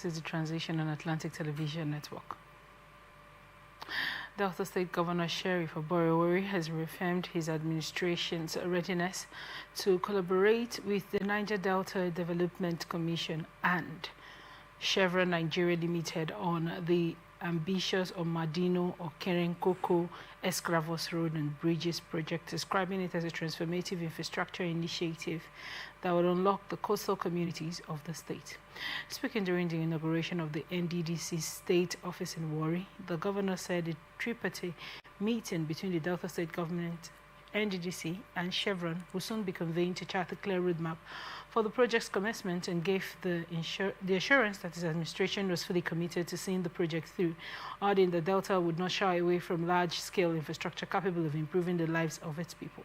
This is the Transition on Atlantic Television Network. Delta State Governor Sheriff Oborevwori has reaffirmed his administration's readiness to collaborate with the Niger Delta Development Commission and Chevron Nigeria Limited on the ambitious Omadino Okerenkoko Escravos Road and Bridges project, describing it as a transformative infrastructure initiative that would unlock the coastal communities of the state. Speaking during the inauguration of the NDDC state office in Warri, the governor said a tripartite meeting between the Delta State government, NDDC and Chevron will soon be convened to chart a clear roadmap for the project's commencement, and gave the assurance that his administration was fully committed to seeing the project through, adding that Delta would not shy away from large-scale infrastructure capable of improving the lives of its people.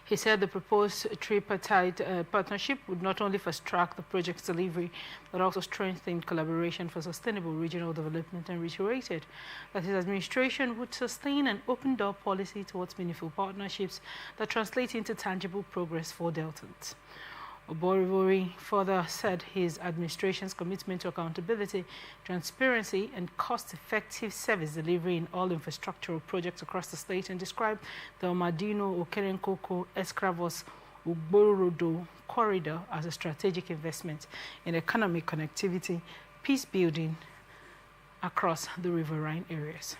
He said the proposed tripartite partnership would not only fast-track the project's delivery, but also strengthen collaboration for sustainable regional development, and reiterated that his administration would sustain an open-door policy towards meaningful partnerships that translate into tangible progress for Deltans. Oborevwori further said his administration's commitment to accountability, transparency, and cost-effective service delivery in all infrastructural projects across the state, and described the Omadino Okerenkoko Escravos Ugborodo corridor as a strategic investment in economic connectivity, peace building across the riverine areas.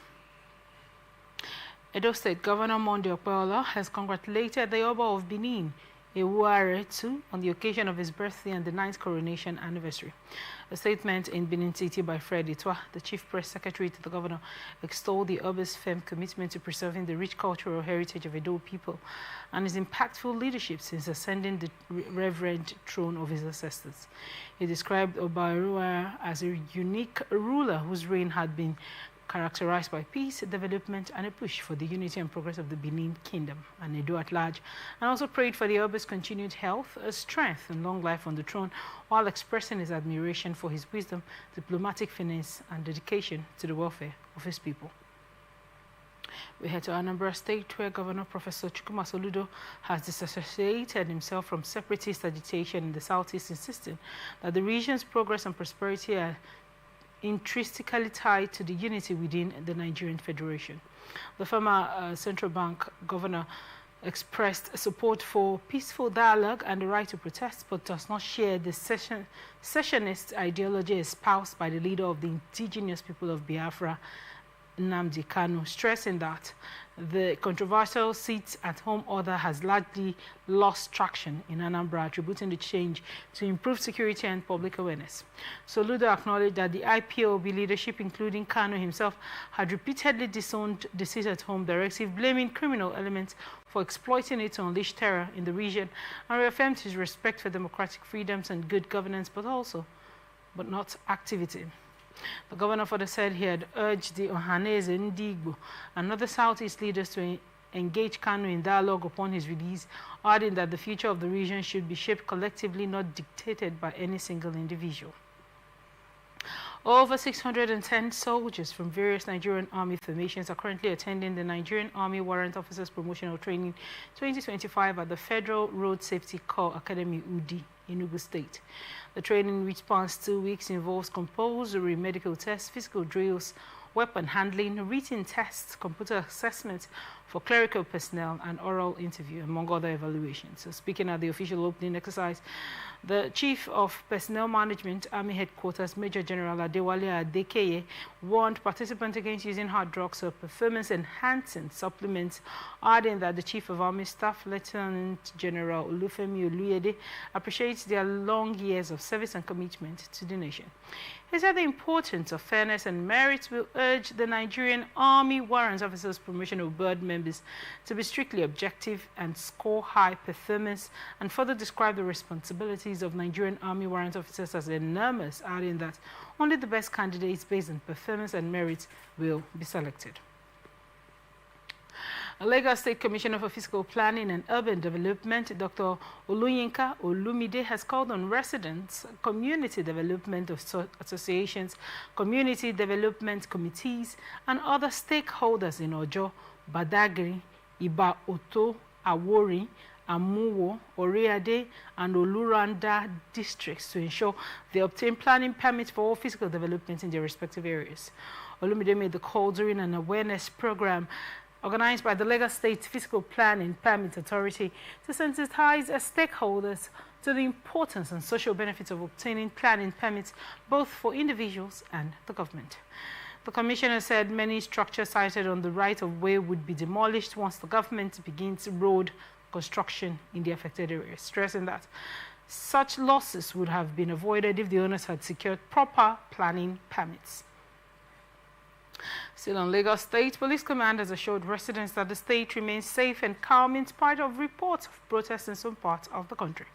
Edo State Governor Monday Okpeola has congratulated the Oba of Benin, Ewuare on the occasion of his birthday and the 9th coronation anniversary. A statement in Benin City by Fred Itwa, the chief press secretary to the governor, extolled the Oba's firm commitment to preserving the rich cultural heritage of Edo people and his impactful leadership since ascending the reverend throne of his ancestors. He described Oba as a unique ruler whose reign had been characterized by peace, development, and a push for the unity and progress of the Benin Kingdom and Edo at large, and also prayed for the Oba's continued health, strength, and long life on the throne, while expressing his admiration for his wisdom, diplomatic finesse, and dedication to the welfare of his people. We head to Anambra State, where Governor Professor Chukwuma Soludo has disassociated himself from separatist agitation in the southeast, insisting that the region's progress and prosperity are intrinsically tied to the unity within the Nigerian Federation. The former central bank governor expressed support for peaceful dialogue and the right to protest, but does not share the secessionist ideology espoused by the leader of the indigenous people of Biafra, Nnamdi Kanu, stressing that the controversial seats at home order has largely lost traction in Anambra, attributing the change to improved security and public awareness. Soludo acknowledged that the IPOB leadership, including Kanu himself, had repeatedly disowned the seat at home directive, blaming criminal elements for exploiting it to unleash terror in the region, and reaffirmed his respect for democratic freedoms and good governance, but not activity. The governor further said he had urged the Ohanese Ndigbo and other Southeast leaders to engage Kanu in dialogue upon his release, adding that the future of the region should be shaped collectively, not dictated by any single individual. Over 610 soldiers from various Nigerian Army formations are currently attending the Nigerian Army Warrant Officers Promotional Training 2025 at the Federal Road Safety Corps Academy, UDI, Enugu State. The training, which spans 2 weeks, involves compulsory medical tests, physical drills, weapon handling, written tests, computer assessments for clerical personnel, and oral interview, among other evaluations. So speaking at the official opening exercise, the Chief of Personnel Management, Army Headquarters, Major General Adewale Adekeye, warned participants against using hard drugs or performance-enhancing supplements, adding that the Chief of Army Staff, Lieutenant General Olufemi Oluyede, appreciates their long years of service and commitment to the nation. He said the importance of fairness and merit will urge the Nigerian Army Warrant Officers Promotional Board members to be strictly objective and score high performance, and further describe the responsibilities of Nigerian Army Warrant Officers as enormous, adding that only the best candidates based on performance and merit will be selected. Lagos State Commissioner for Fiscal Planning and Urban Development, Dr. Oluyinka Olumide, has called on residents, community development associations, community development committees, and other stakeholders in Ojo, Badagry, Iba Oto, Awori, Amuwo, Oreade, and Oluranda districts to ensure they obtain planning permits for all physical development in their respective areas. Olumide made the call during an awareness program organized by the Lagos State Physical Planning Permit Authority to sensitize stakeholders to the importance and social benefits of obtaining planning permits both for individuals and the government. The commissioner said many structures sited on the right-of-way would be demolished once the government begins road construction in the affected areas, stressing that such losses would have been avoided if the owners had secured proper planning permits. Still on Lagos State, Police Command has assured residents that the state remains safe and calm in spite of reports of protests in some parts of the country.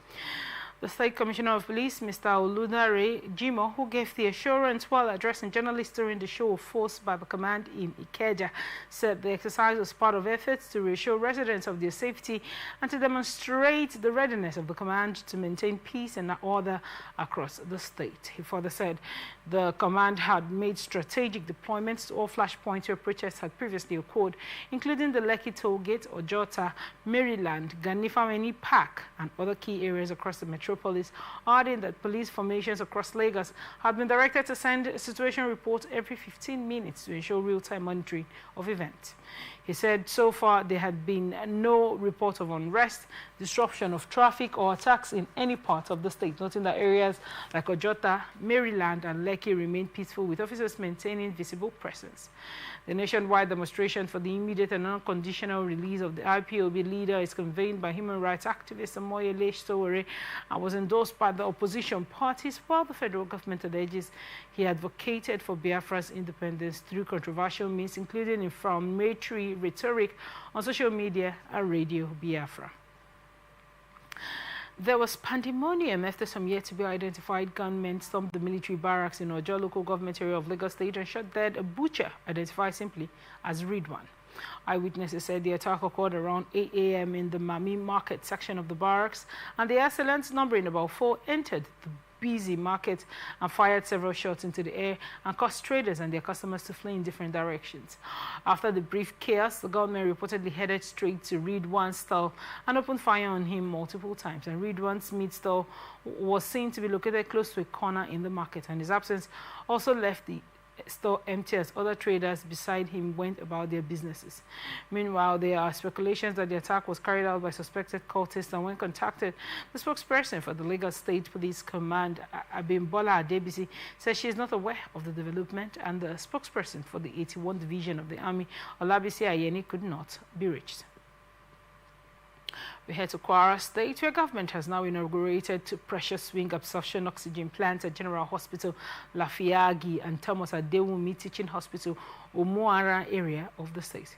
The State Commissioner of Police, Mr. Oludare Jimo, who gave the assurance while addressing journalists during the show of force by the command in Ikeja, said the exercise was part of efforts to reassure residents of their safety and to demonstrate the readiness of the command to maintain peace and order across the state. He further said the command had made strategic deployments to all flashpoints where protests had previously occurred, including the Lekki Toll Gate, Ojota, Maryland, Ganifameni Park, and other key areas across the metropolis, adding that police formations across Lagos had been directed to send situation reports every 15 minutes to ensure real-time monitoring of events. He said so far there had been no report of unrest, disruption of traffic, or attacks in any part of the state, noting that areas like Ojota, Maryland, and Lekki remain peaceful, with officers maintaining visible presence. The nationwide demonstration for the immediate and unconditional release of the IPOB leader is convened by human rights activist Omoyele Sowore and was endorsed by the opposition parties, while the federal government alleges he advocated for Biafra's independence through controversial means, including inflammatory rhetoric on social media and Radio Biafra. There was pandemonium after some yet-to-be-identified gunmen stormed the military barracks in Ojo local government area of Lagos State and shot dead a butcher identified simply as Ridwan. Eyewitnesses said the attack occurred around 8 a.m. in the Mami Market section of the barracks, and the assailants, numbering about 4, entered the busy market and fired several shots into the air and caused traders and their customers to flee in different directions. After the brief chaos, the gunmen reportedly headed straight to Ridwan's stall and opened fire on him multiple times. And Ridwan's meat stall was seen to be located close to a corner in the market, and his absence also left the store empty as other traders beside him went about their businesses. Meanwhile, there are speculations that the attack was carried out by suspected cultists, and when contacted, the spokesperson for the Lagos State Police Command, Abimbola Adebisi, said she is not aware of the development, and the spokesperson for the 81 Division of the Army, Olabisi Ayeni, could not be reached. We head to Kwara State, where government has now inaugurated 2 pressure swing absorption oxygen plants at General Hospital Lafiagi and Thomas Adewumi Teaching Hospital, Omuara area of the state.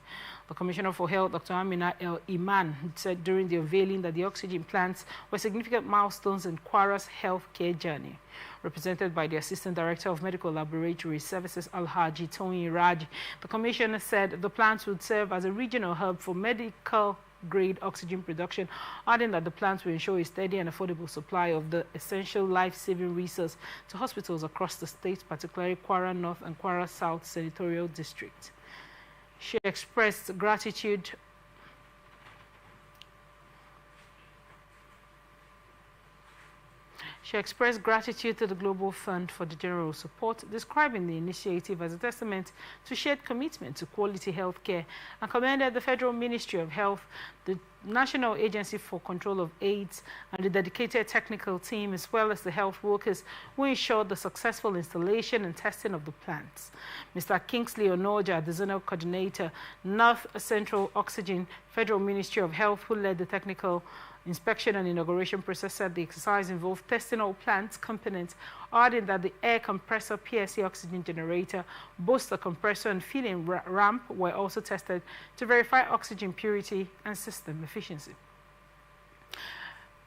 The Commissioner for Health, Dr. Amina El Iman, said during the unveiling that the oxygen plants were significant milestones in Kwara's healthcare journey. Represented by the Assistant Director of Medical Laboratory Services, Alhaji Tony Raj, the Commissioner said the plants would serve as a regional hub for medical grade oxygen production, adding that the plants will ensure a steady and affordable supply of the essential life-saving resource to hospitals across the state, particularly Kwara North and Kwara South Senatorial District. She expressed gratitude She expressed gratitude to the Global Fund for the general support, describing the initiative as a testament to shared commitment to quality health care, and commended the Federal Ministry of Health, the National Agency for Control of AIDS, and the dedicated technical team, as well as the health workers who ensured the successful installation and testing of the plants. Mr. Kingsley Onoja, the Zonal Coordinator, North Central Oxygen, Federal Ministry of Health, who led the technical inspection and inauguration process, said the exercise involved testing all plant components, adding that the air compressor, PSC oxygen generator, booster compressor, and filling ramp were also tested to verify oxygen purity and system efficiency.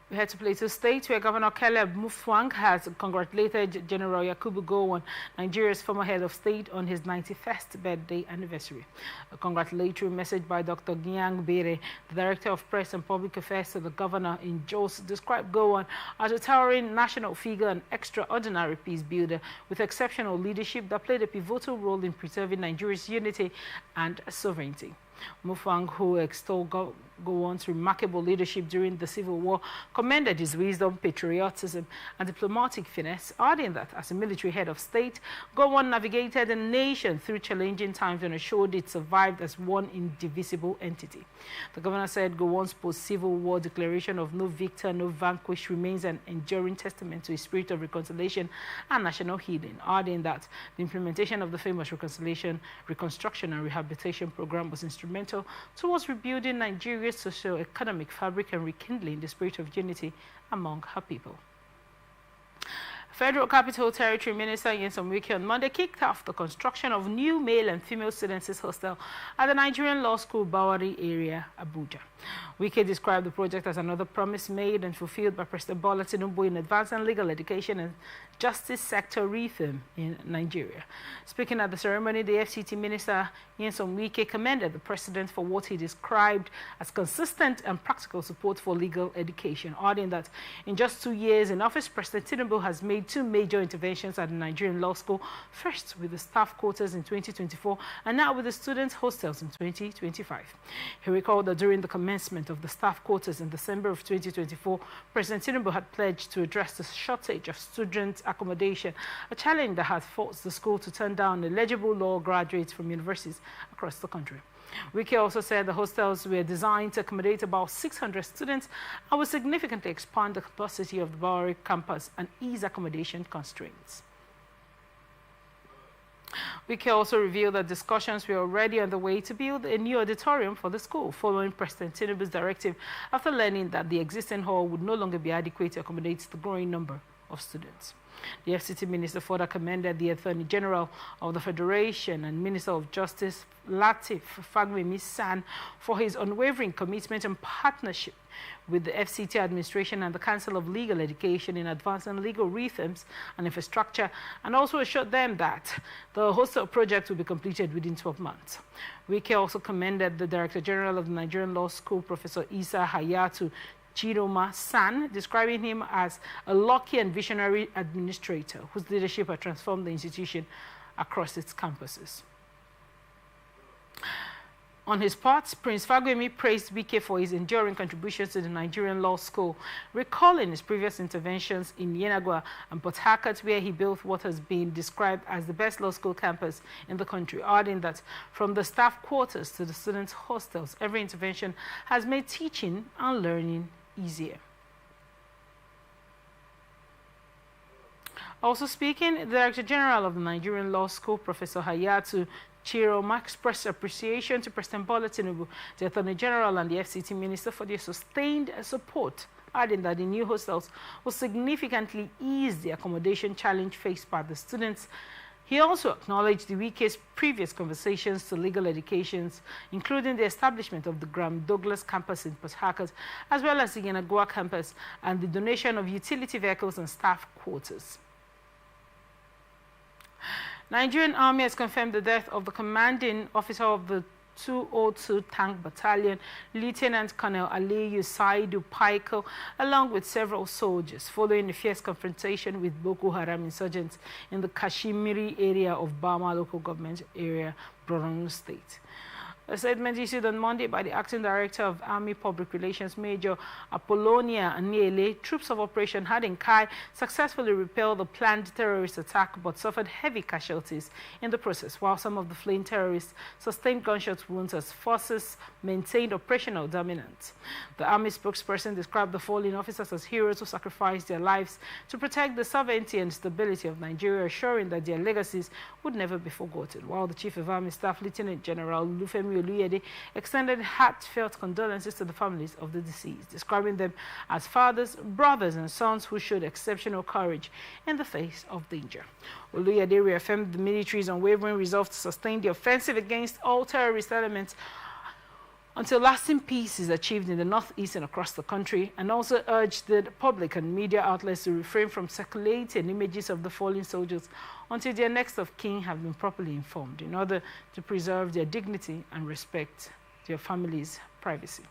We head to Plateau State, where Governor Caleb Mutfwang has congratulated General Yakubu Gowon, Nigeria's former head of state, on his 91st birthday anniversary. A congratulatory message by Dr. Gyang Bere, the Director of Press and Public Affairs to the governor in Jos, described Gowon as a towering national figure and extraordinary peace builder with exceptional leadership that played a pivotal role in preserving Nigeria's unity and sovereignty. Mufang, who extolled Gowon's remarkable leadership during the Civil War, commended his wisdom, patriotism, and diplomatic finesse, adding that as a military head of state, Gowon navigated the nation through challenging times and assured it survived as one indivisible entity. The governor said Gowon's post-Civil War declaration of no victor, no vanquished remains an enduring testament to his spirit of reconciliation and national healing, adding that the implementation of the famous Reconstruction and Rehabilitation Program was instrumental towards rebuilding Nigeria's socio-economic fabric and rekindling the spirit of unity among her people. Federal Capital Territory Minister Nyesom Wike on Monday kicked off the construction of new male and female students' hostel at the Nigerian Law School Bawari area, Abuja. Wike described the project as another promise made and fulfilled by President Bola Tinubu in advancing legal education and justice sector reform in Nigeria. Speaking at the ceremony, the FCT Minister Nyesom Wike commended the President for what he described as consistent and practical support for legal education, adding that in just 2 years in office, President Tinubu has made 2 major interventions at the Nigerian Law School, first with the staff quarters in 2024 and now with the students' hostels in 2025. He recalled that during the commencement of the staff quarters in December of 2024, President Tinubu had pledged to address the shortage of student accommodation, a challenge that has forced the school to turn down eligible law graduates from universities across the country. Wike also said the hostels were designed to accommodate about 600 students and will significantly expand the capacity of the Bawari campus and ease accommodation constraints. Wike also revealed that discussions were already on the way to build a new auditorium for the school, following President Tinubu's directive after learning that the existing hall would no longer be adequate to accommodate the growing number of students. The FCT Minister further commended the Attorney General of the Federation and Minister of Justice, Latif Fagbemi-San, for his unwavering commitment and partnership with the FCT administration and the Council of Legal Education in advancing legal reforms and infrastructure, and also assured them that the hostel project will be completed within 12 months. Wike also commended the Director General of the Nigerian Law School, Professor Isa Hayatu Chiroma San, describing him as a lucky and visionary administrator whose leadership had transformed the institution across its campuses. On his part, Prince Fagbemi praised Wike for his enduring contributions to the Nigerian Law School, recalling his previous interventions in Yenagua and Port Harcourt, where he built what has been described as the best law school campus in the country, adding that from the staff quarters to the students' hostels, every intervention has made teaching and learning easier. Also speaking, the Director General of the Nigerian Law School, Professor Hayatu Chiroma, expressed appreciation to President Bola Tinubu, the Attorney General and the FCT Minister for their sustained support, adding that the new hostels will significantly ease the accommodation challenge faced by the students. He also acknowledged the Wike's previous conversations to legal educations, including the establishment of the Graham Douglas campus in Port Harcourt, as well as the Yenagua campus, and the donation of utility vehicles and staff quarters. Nigerian Army has confirmed the death of the commanding officer of the 202 Tank Battalion, Lieutenant Colonel Aliyu Saidu Paiko, along with several soldiers, following a fierce confrontation with Boko Haram insurgents in the Kashmiri area of Bama local government area, Borno State. A statement issued on Monday by the Acting Director of Army Public Relations, Major Apollonia Aniele, troops of Operation Hadinkai successfully repelled the planned terrorist attack but suffered heavy casualties in the process, while some of the fleeing terrorists sustained gunshot wounds as forces maintained operational dominance. The Army spokesperson described the fallen officers as heroes who sacrificed their lives to protect the sovereignty and stability of Nigeria, assuring that their legacies would never be forgotten, while the Chief of Army Staff, Lieutenant General Lufemi Oluyede, extended heartfelt condolences to the families of the deceased, describing them as fathers, brothers, and sons who showed exceptional courage in the face of danger. Oluyede reaffirmed the military's unwavering resolve to sustain the offensive against all terrorist elements until lasting peace is achieved in the northeast and across the country, and also urged the public and media outlets to refrain from circulating images of the fallen soldiers until their next of kin have been properly informed, in order to preserve their dignity and respect their families' privacy.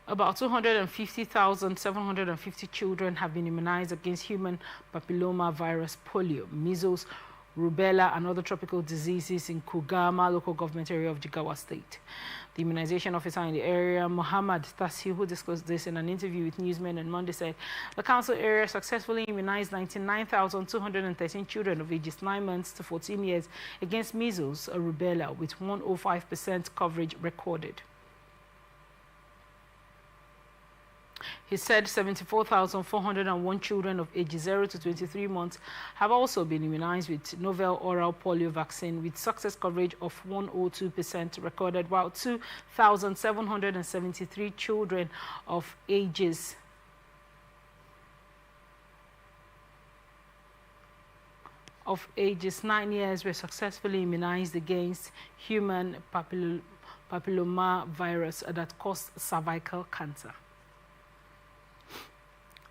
About 250,750 children have been immunized against human papilloma virus polio, measles, rubella, and other tropical diseases in Kugama local government area of Jigawa State. The immunization officer in the area, Muhammad Tassi, who discussed this in an interview with newsmen on Monday, said the council area successfully immunized 99,213 children of ages 9 months to 14 years against measles or rubella, with 105% coverage recorded. He said 74,401 children of ages 0 to 23 months have also been immunized with novel oral polio vaccine with success coverage of 102% recorded, while 2,773 children of ages 9 years were successfully immunized against human papilloma virus that caused cervical cancer.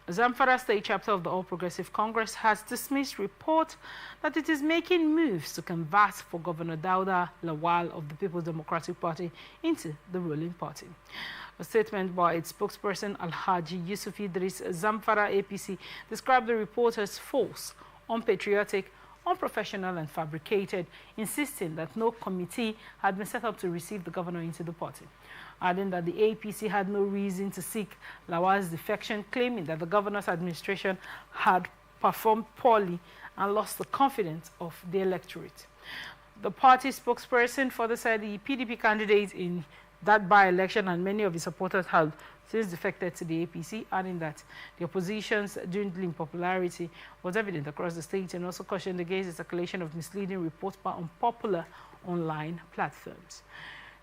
Zamfara State Chapter of the All Progressive Congress has dismissed report that it is making moves to canvass for Governor Dauda Lawal of the People's Democratic Party into the ruling party. A statement by its spokesperson Alhaji Yusuf Idris, Zamfara APC, described the report as false, unpatriotic, unprofessional and fabricated, insisting that no committee had been set up to receive the governor into the party, adding that the APC had no reason to seek Lawal's defection, claiming that the governor's administration had performed poorly and lost the confidence of the electorate. The party spokesperson further said the PDP candidate in that by-election and many of his supporters had since defected to the APC, adding that the opposition's dwindling popularity was evident across the state, and also cautioned against the circulation of misleading reports by unpopular online platforms.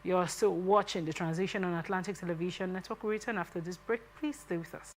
You're still watching the Transition on Atlantic Television Network. We'll return after this break. Please stay with us.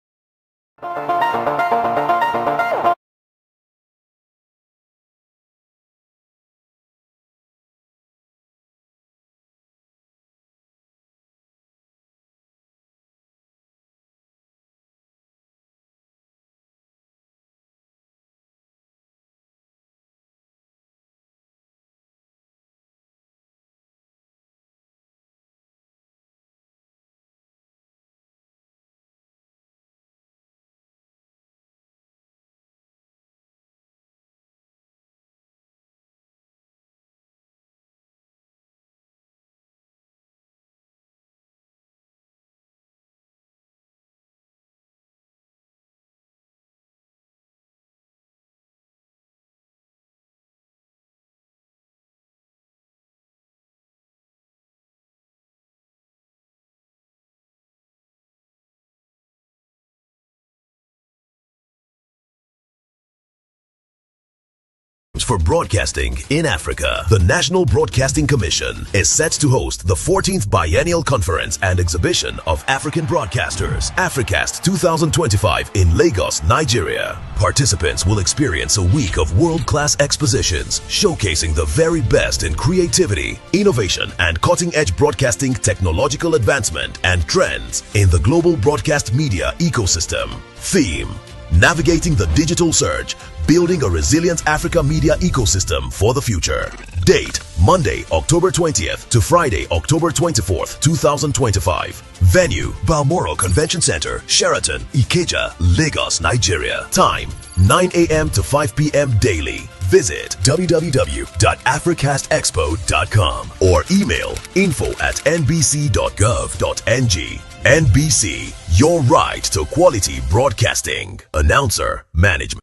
For broadcasting in Africa, the National Broadcasting Commission is set to host the 14th Biennial Conference and Exhibition of African Broadcasters, Africast 2025 in Lagos, Nigeria. Participants will experience a week of world-class expositions showcasing the very best in creativity, innovation, and cutting-edge broadcasting technological advancement and trends in the global broadcast media ecosystem. Theme: Navigating the Digital Surge, Building a Resilient Africa Media Ecosystem for the Future. Date: Monday, October 20th to Friday, October 24th, 2025. Venue: Balmoral Convention Center, Sheraton, Ikeja, Lagos, Nigeria. Time: 9 a.m. to 5 p.m. daily. Visit www.africastexpo.com or email info@nbc.gov.ng. NBC, your right to quality broadcasting. Announcer, Management.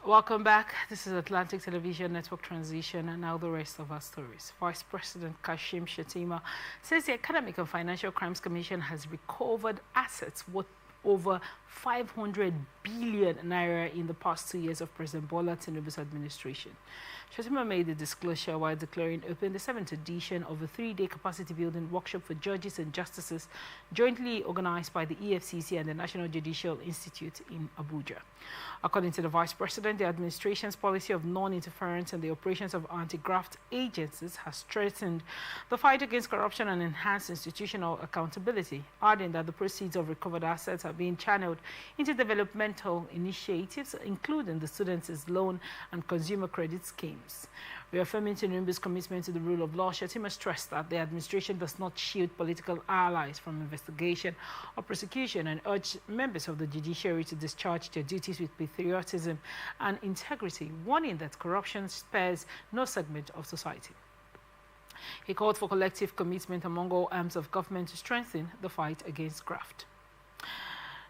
Welcome back. This is Atlantic Television Network Transition, and now the rest of our stories. Vice President Kashim Shettima says the Academic and Financial Crimes Commission has recovered assets worth over 500 billion naira in the past 2 years of President Bola Tinubu's administration. Shettima made the disclosure while declaring open the 7th edition of a 3-day capacity building workshop for judges and justices jointly organized by the EFCC and the National Judicial Institute in Abuja. According to the Vice President, the administration's policy of non-interference in the operations of anti-graft agencies has strengthened the fight against corruption and enhanced institutional accountability, adding that the proceeds of recovered assets are being channeled into developmental initiatives, including the Students' Loan and Consumer Credit schemes. Reaffirming Tinubu's commitment to the rule of law, Shettima stressed that the administration does not shield political allies from investigation or prosecution and urged members of the judiciary to discharge their duties with patriotism and integrity, warning that corruption spares no segment of society. He called for collective commitment among all arms of government to strengthen the fight against graft.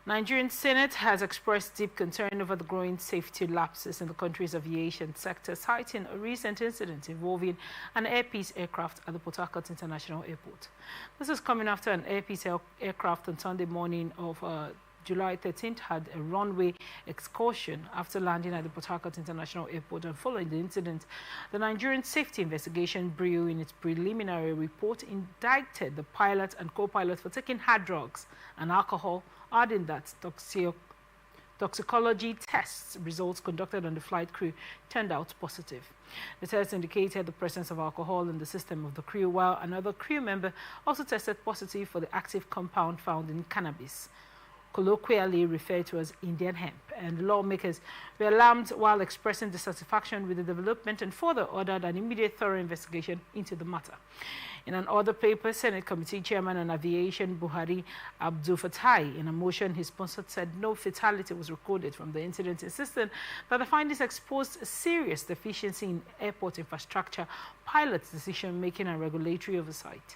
Nigerian Senate has expressed deep concern over the growing safety lapses in the country's aviation sector, citing a recent incident involving an Air Peace aircraft at the Port Harcourt International Airport. This is coming after an Air Peace aircraft on Sunday morning of July 13th had a runway excursion after landing at the Port Harcourt International Airport, and following the incident, the Nigerian Safety Investigation Bureau in its preliminary report indicted the pilot and co-pilot for taking hard drugs and alcohol, adding that toxicology tests results conducted on the flight crew turned out positive. The tests indicated the presence of alcohol in the system of the crew, while another crew member also tested positive for the active compound found in cannabis, colloquially referred to as Indian hemp, and lawmakers were alarmed while expressing dissatisfaction with the development and further ordered an immediate thorough investigation into the matter. In an other paper, Senate Committee Chairman on Aviation Buhari Abdul Fatai, in a motion he sponsored, said no fatality was recorded from the incident, insisting that the findings exposed a serious deficiency in airport infrastructure, pilots' decision-making and regulatory oversight.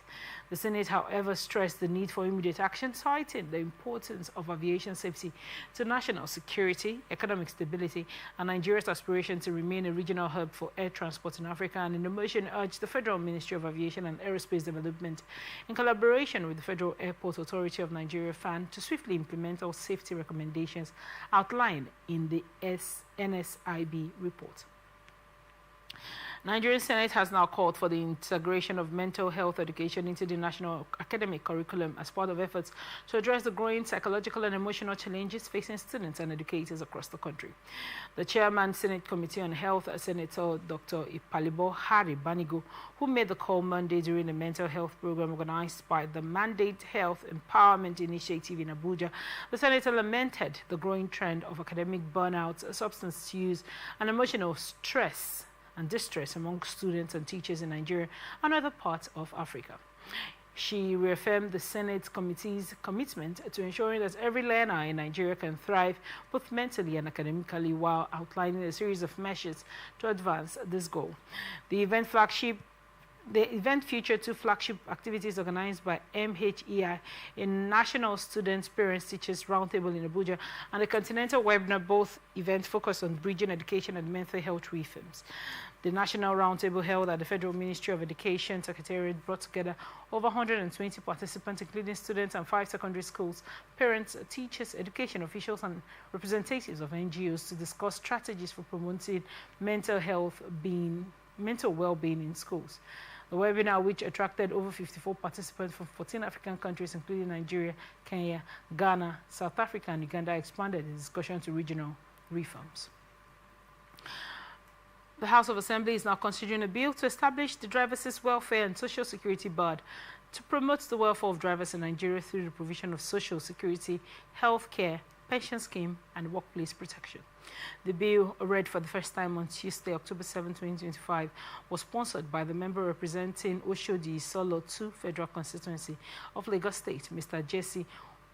The Senate, however, stressed the need for immediate action, citing the importance of aviation safety to national security, economic stability, and Nigeria's aspiration to remain a regional hub for air transport in Africa, and in the motion urged the Federal Ministry of Aviation and Aerospace Development, in collaboration with the Federal Airport Authority of Nigeria (FAN), to swiftly implement all safety recommendations outlined in the NSIB report. Nigerian Senate has now called for the integration of mental health education into the national academic curriculum as part of efforts to address the growing psychological and emotional challenges facing students and educators across the country. The chairman, Senate Committee on Health, Senator Dr. Ipalibo Hari Banigo, who made the call Monday during a mental health program organized by the Mandate Health Empowerment Initiative in Abuja, the senator lamented the growing trend of academic burnout, substance use, and emotional stress and distress among students and teachers in Nigeria and other parts of Africa. She reaffirmed the Senate Committee's commitment to ensuring that every learner in Nigeria can thrive both mentally and academically, while outlining a series of measures to advance this goal. The event featured 2 flagship activities organized by MHEI, a National Students, Parents, Teachers Roundtable in Abuja, and a continental webinar. Both events focused on bridging education and mental health reforms. The National Roundtable, held at the Federal Ministry of Education Secretariat, brought together over 120 participants, including students and 5 secondary schools, parents, teachers, education officials, and representatives of NGOs to discuss strategies for promoting mental well-being in schools. The webinar, which attracted over 54 participants from 14 African countries, including Nigeria, Kenya, Ghana, South Africa, and Uganda, expanded the discussion to regional reforms. The House of Assembly is now considering a bill to establish the Drivers' Welfare and Social Security Board to promote the welfare of drivers in Nigeria through the provision of social security, health care, pension scheme, and workplace protection. The bill, read for the first time on Tuesday, October 7, 2025, was sponsored by the member representing Oshodi Solo 2 Federal Constituency of Lagos State, Mr. Jesse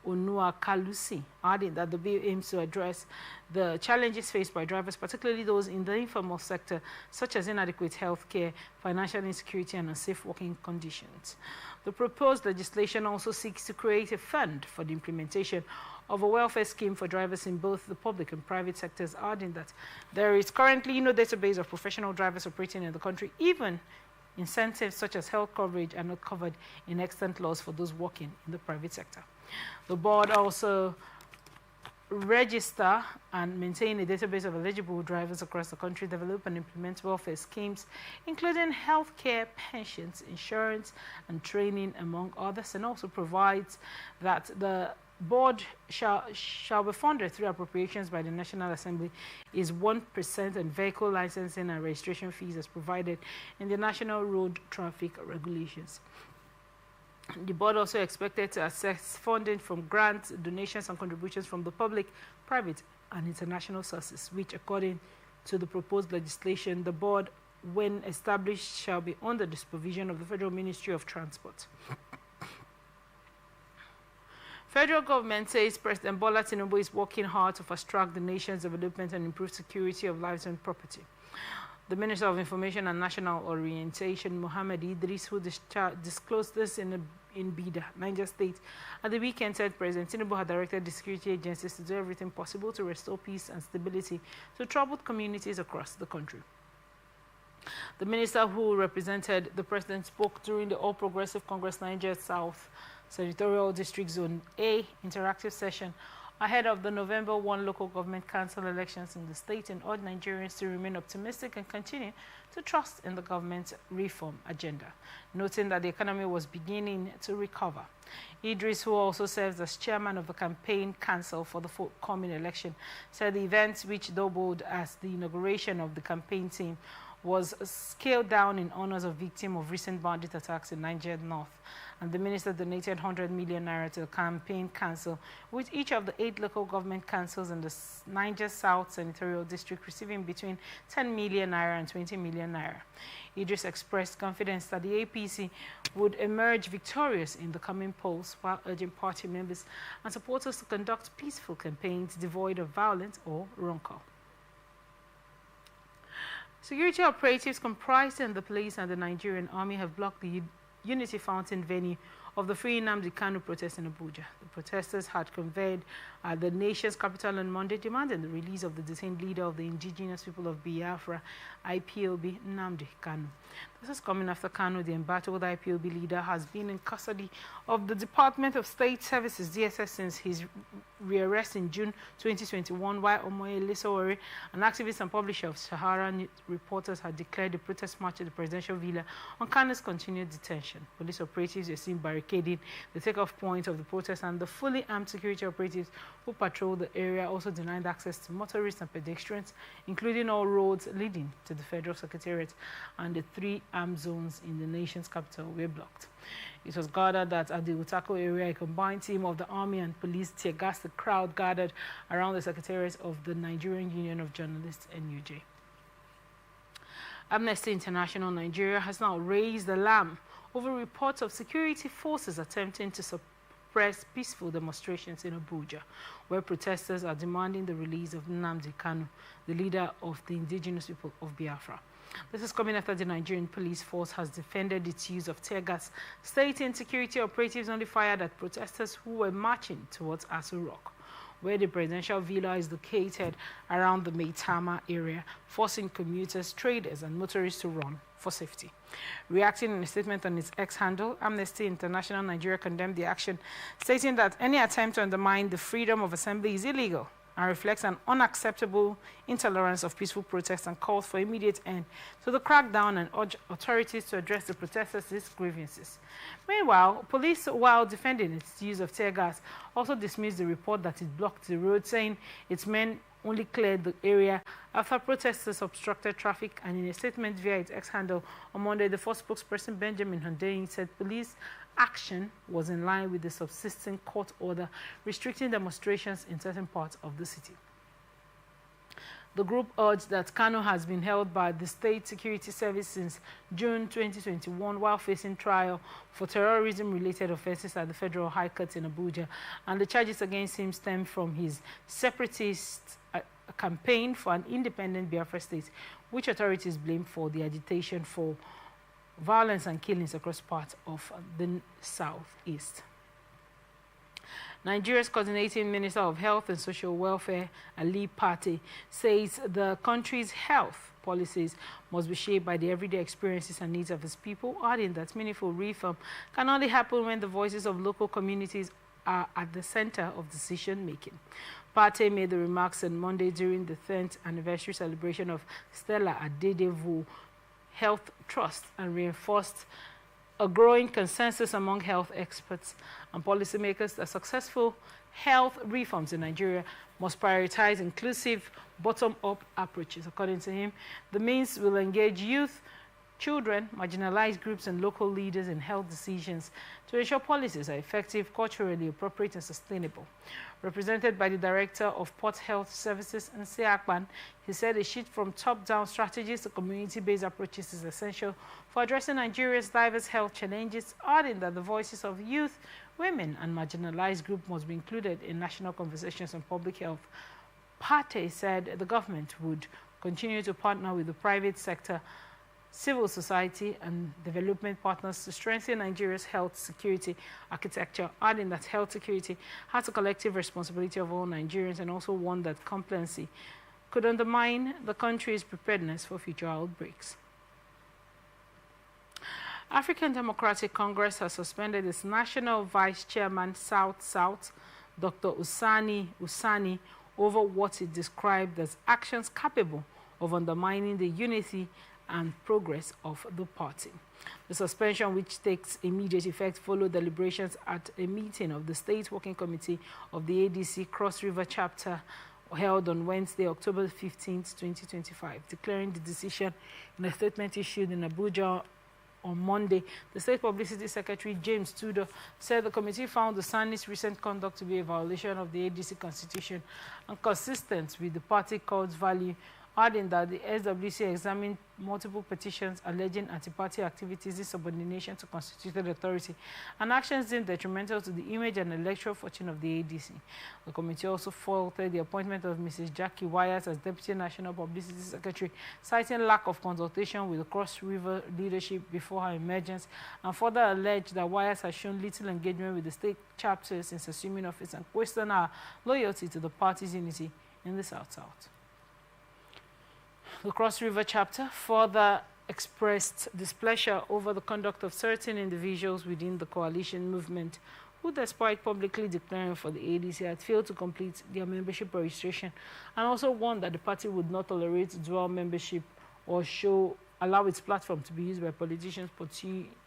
Onuakalusi, adding that the bill aims to address the challenges faced by drivers, particularly those in the informal sector, such as inadequate health care, financial insecurity, and unsafe working conditions. The proposed legislation also seeks to create a fund for the implementation of a welfare scheme for drivers in both the public and private sectors, adding that there is currently no database of professional drivers operating in the country. Even incentives such as health coverage are not covered in extant laws for those working in the private sector. The board also register and maintain a database of eligible drivers across the country, develop and implement welfare schemes, including healthcare, pensions, insurance, and training, among others, and also provides that the board shall be funded through appropriations by the National Assembly is 1%, and vehicle licensing and registration fees as provided in the National Road Traffic Regulations. The board also expected to access funding from grants, donations, and contributions from the public, private, and international sources, which, according to the proposed legislation, the board, when established, shall be under the supervision of the Federal Ministry of Transport. Federal government says President Bola Tinubu is working hard to fast-track the nation's development and improve security of lives and property. The Minister of Information and National Orientation, Mohammed Idris, who disclosed this in Bida, Niger State, at the weekend, said President Tinubu had directed the security agencies to do everything possible to restore peace and stability to troubled communities across the country. The minister, who represented the president, spoke during the All Progressive Congress Niger South Senatorial District Zone A interactive session ahead of the November 1 local government council elections in the state, and urged Nigerians to remain optimistic and continue to trust in the government's reform agenda, noting that the economy was beginning to recover. Idris, who also serves as chairman of the campaign council for the forthcoming election, said the event, which doubled as the inauguration of the campaign team, was scaled down in honors of victims of recent bandit attacks in Niger North. And the minister donated 100 million naira to the campaign council, with each of the 8 local government councils in the Niger South Senatorial District receiving between 10 million naira and 20 million naira. Idris expressed confidence that the APC would emerge victorious in the coming polls, while urging party members and supporters to conduct peaceful campaigns devoid of violence or rancor. Security operatives comprising the police and the Nigerian army have blocked the Unity Fountain venue of the Free Nnamdi Kanu protest in Abuja. The protesters had convened at the nation's capital on Monday, demanding the release of the detained leader of the indigenous people of Biafra, IPOB, Nnamdi Kanu. This is coming after Kanu, the embattled IPOB leader, has been in custody of the Department of State Services, DSS, since his rearrest in June 2021, while Omoye Lisowore, an activist and publisher of Sahara Reporters, had declared a protest march at the presidential villa on Kanu's continued detention. Police operatives were seen barricading the takeoff point of the protest, and the fully armed security operatives who patrolled the area also denied access to motorists and pedestrians, including all roads leading to the Federal Secretariat, and the 3 armed zones in the nation's capital were blocked. It was gathered that at the Utako area, a combined team of the army and police tear-gassed the crowd gathered around the Secretariat of the Nigerian Union of Journalists, NUJ. Amnesty International Nigeria has now raised alarm over reports of security forces attempting to suppress peaceful demonstrations in Abuja, where protesters are demanding the release of Nnamdi Kanu, the leader of the indigenous people of Biafra. This is coming after the Nigerian police force has defended its use of tear gas, stating security operatives only fired at protesters who were marching towards Aso Rock, where the presidential villa is located around the Maitama area, forcing commuters, traders, and motorists to run for safety. Reacting in a statement on its X handle, Amnesty International Nigeria condemned the action, stating that any attempt to undermine the freedom of assembly is illegal and reflects an unacceptable intolerance of peaceful protests, and calls for immediate end to the crackdown and urge authorities to address the protesters' grievances. Meanwhile, police, while defending its use of tear gas, also dismissed the report that it blocked the road, saying its men only cleared the area after protesters obstructed traffic. And in a statement via its X handle on Monday, the first spokesperson, Benjamin Hundeyin, said police action was in line with the subsisting court order restricting demonstrations in certain parts of the city. The group urged that Kanu has been held by the State Security Service since June 2021 while facing trial for terrorism-related offenses at the Federal High Court in Abuja, and the charges against him stem from his separatist campaign for an independent Biafra state, which authorities blame for the agitation for violence and killings across parts of the southeast. Nigeria's coordinating Minister of Health and Social Welfare, Ali Pate, says the country's health policies must be shaped by the everyday experiences and needs of its people, adding that meaningful reform can only happen when the voices of local communities are at the center of decision-making. Pate made the remarks on Monday during the 10th anniversary celebration of Stella Adedevo Health Trust and reinforced a growing consensus among health experts and policymakers that successful health reforms in Nigeria must prioritize inclusive, bottom-up approaches. According to him, the means will engage youth, children, marginalized groups, and local leaders in health decisions to ensure policies are effective, culturally appropriate, and sustainable. Represented by the Director of Port Health Services, Nse Akpan, he said a shift from top-down strategies to community-based approaches is essential for addressing Nigeria's diverse health challenges, adding that the voices of youth, women, and marginalized groups must be included in national conversations on public health. Pate said the government would continue to partner with the private sector, civil society, and development partners to strengthen Nigeria's health security architecture, adding that health security has a collective responsibility of all Nigerians and also one that complacency could undermine the country's preparedness for future outbreaks. African Democratic Congress has suspended its National Vice Chairman South-South, Dr. Usani, over what it described as actions capable of undermining the unity and progress of the party. The suspension, which takes immediate effect, followed deliberations at a meeting of the State Working Committee of the ADC Cross River Chapter held on Wednesday, October 15, 2025. Declaring the decision in a statement issued in Abuja on Monday, the State Publicity Secretary, James Tudor, said the committee found the Sani's recent conduct to be a violation of the ADC Constitution and consistent with the party code's value, adding that the SWC examined multiple petitions alleging anti-party activities in subordination to constituted authority and actions deemed detrimental to the image and electoral fortune of the ADC. The committee also faulted the appointment of Mrs. Jackie Wyatt as Deputy National Publicity Secretary, citing lack of consultation with the Cross River leadership before her emergence, and further alleged that Wyatt has shown little engagement with the state chapters since assuming office and questioned her loyalty to the party's unity in the South-South. The Cross River chapter further expressed displeasure over the conduct of certain individuals within the coalition movement who, despite publicly declaring for the ADC, had failed to complete their membership registration, and also warned that the party would not tolerate dual membership or allow its platform to be used by politicians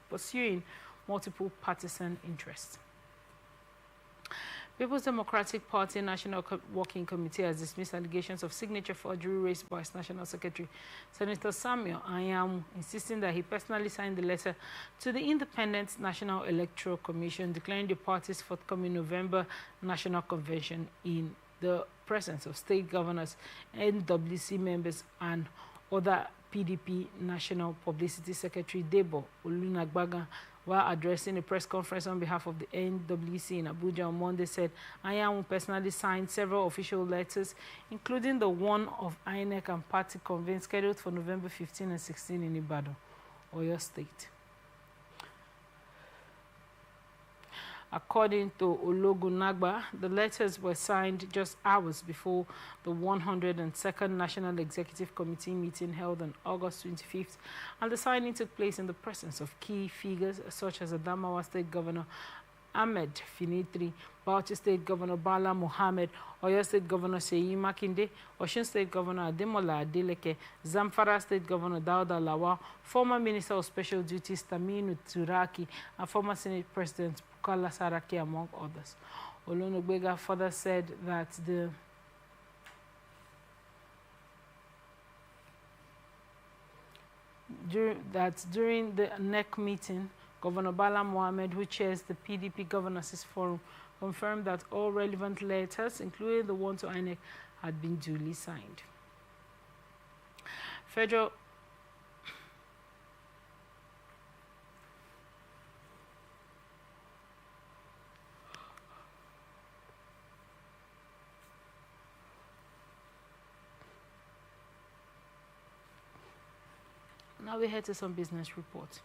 pursuing multiple partisan interests. People's Democratic Party National Working Committee has dismissed allegations of signature forgery raised by its National Secretary, Senator Samuel Anyamu, insisting that he personally signed the letter to the Independent National Electoral Commission declaring the party's forthcoming November National Convention in the presence of state governors, NWC members, and other PDP National Publicity Secretary Debo Olunagbaga, while addressing a press conference on behalf of the NWC in Abuja on Monday, said Anyamu personally signed several official letters, including the one of INEC and party convened scheduled for November 15 and 16 in Ibadan, Oyo State. According to Ologunagba, the letters were signed just hours before the 102nd National Executive Committee meeting held on August 25th, and the signing took place in the presence of key figures such as Adamawa State Governor Ahmed Finitri, Bauchi State Governor Bala Mohammed, Oyo State Governor Seyi Makinde, Osun State Governor Ademola Adeleke, Zamfara State Governor Dauda Lawal, former Minister of Special Duties Taminu Turaki, and former Senate President Bukola Saraki, among others. Olonugbega further said that during the NEC meeting, Governor Bala Mohammed, who chairs the PDP Governors Forum, confirmed that all relevant letters, including the one to INEC, had been duly signed. Now we head to some business reports.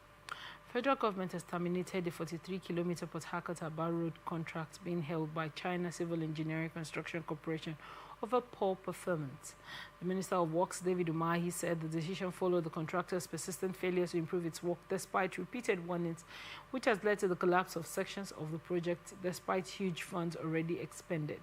Federal government has terminated the 43-kilometer Port Harcourt-Aba road contract being held by China Civil Engineering Construction Corporation over poor performance. The Minister of Works, David Umahi, said the decision followed the contractor's persistent failure to improve its work despite repeated warnings, which has led to the collapse of sections of the project despite huge funds already expended.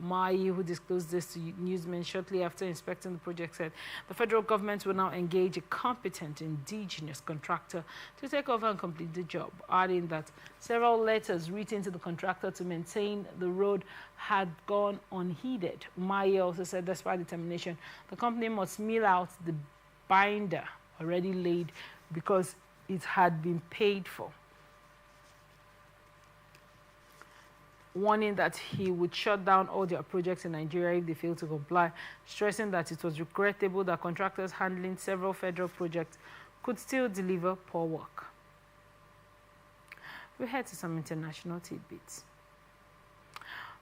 Umahi, who disclosed this to newsmen shortly after inspecting the project, said the federal government will now engage a competent indigenous contractor to take over and complete the job, adding that several letters written to the contractor to maintain the road had gone unheeded. Umahi also said despite the termination, the company must mill out the binder already laid because it had been paid for, warning that he would shut down all their projects in Nigeria if they failed to comply, stressing that it was regrettable that contractors handling several federal projects could still deliver poor work. We head to some international tidbits.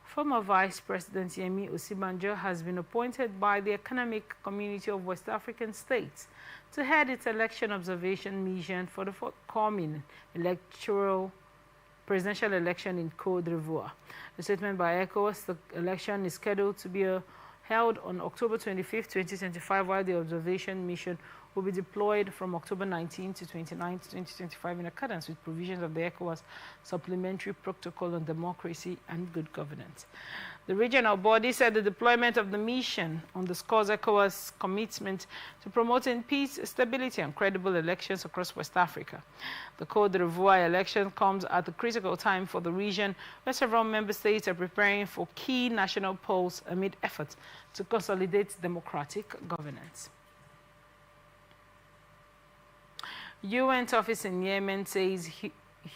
Former Vice President Yemi Osibanjo has been appointed by the Economic Community of West African States to head its election observation mission for the forthcoming presidential election in Côte d'Ivoire. A statement by ECOWAS, the election is scheduled to be held on October 25, 2025, while the observation mission will be deployed from October 19 to 29, 2025 in accordance with provisions of the ECOWAS Supplementary Protocol on Democracy and Good Governance. The regional body said the deployment of the mission underscores ECOWAS' commitment to promoting peace, stability, and credible elections across West Africa. The Côte d'Ivoire election comes at a critical time for the region, where several member states are preparing for key national polls amid efforts to consolidate democratic governance. UN's office in Yemen says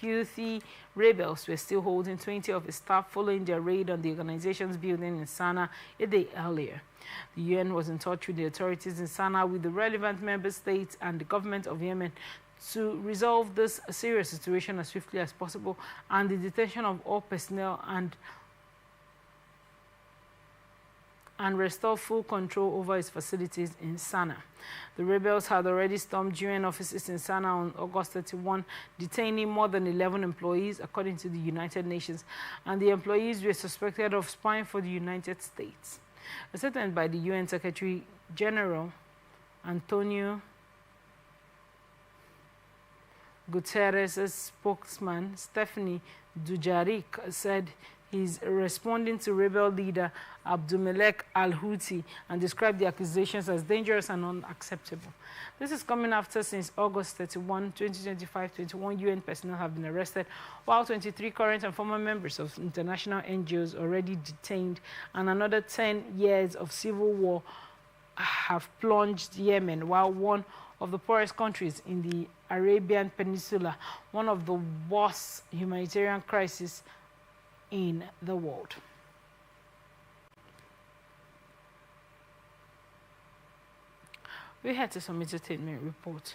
Houthi rebels were still holding 20 of its staff following their raid on the organization's building in Sana'a a day earlier. The UN was in touch with the authorities in Sana'a, with the relevant member states and the government of Yemen to resolve this serious situation as swiftly as possible and the detention of all personnel and restore full control over its facilities in Sana'a. The rebels had already stormed UN offices in Sana'a on August 31, detaining more than 11 employees, according to the United Nations, and the employees were suspected of spying for the United States. A statement by the UN Secretary General Antonio Guterres' spokesman, Stephanie Dujarric, said he's responding to rebel leader Abdulmelek al-Houthi and described the accusations as dangerous and unacceptable. This is coming after since August 31, 2025, 21 UN personnel have been arrested, while 23 current and former members of international NGOs already detained, and another 10 years of civil war have plunged Yemen, while one of the poorest countries in the Arabian Peninsula, one of the worst humanitarian crises in the world. We head to some entertainment report.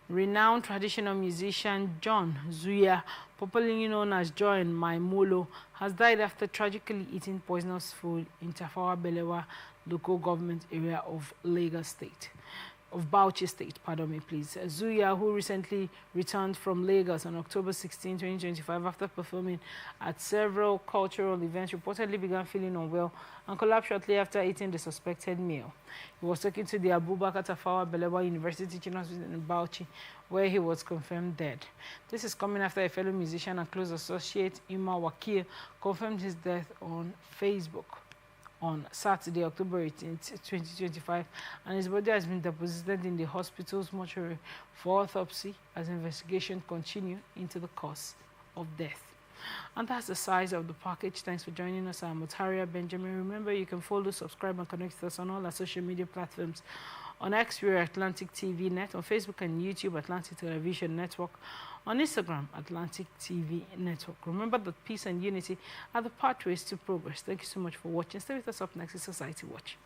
Renowned traditional musician John Zuya, popularly known as John Maimolo, has died after tragically eating poisonous food in Tafawa Balewa local government area of Lagos State. Of Bauchi State, pardon me, please. Zuya, who recently returned from Lagos on October 16, 2025, after performing at several cultural events, reportedly began feeling unwell and collapsed shortly after eating the suspected meal. He was taken to the Abubakar Tafawa Balewa University Teaching Hospital in Bauchi, where he was confirmed dead. This is coming after a fellow musician and close associate, Ima Wakil, confirmed his death on Facebook on Saturday, October 18, 2025, and his body has been deposited in the hospital's mortuary for autopsy as investigations continue into the cause of death. And that's the size of the package. Thanks for joining us. I'm Mutaria Benjamin. Remember, you can follow, subscribe, and connect with us on all our social media platforms. On X, we're Atlantic TV Net. On Facebook and YouTube, Atlantic Television Network. On Instagram, Atlantic TV Network. Remember that peace and unity are the pathways to progress. Thank you so much for watching. Stay with us. Up next is Society Watch.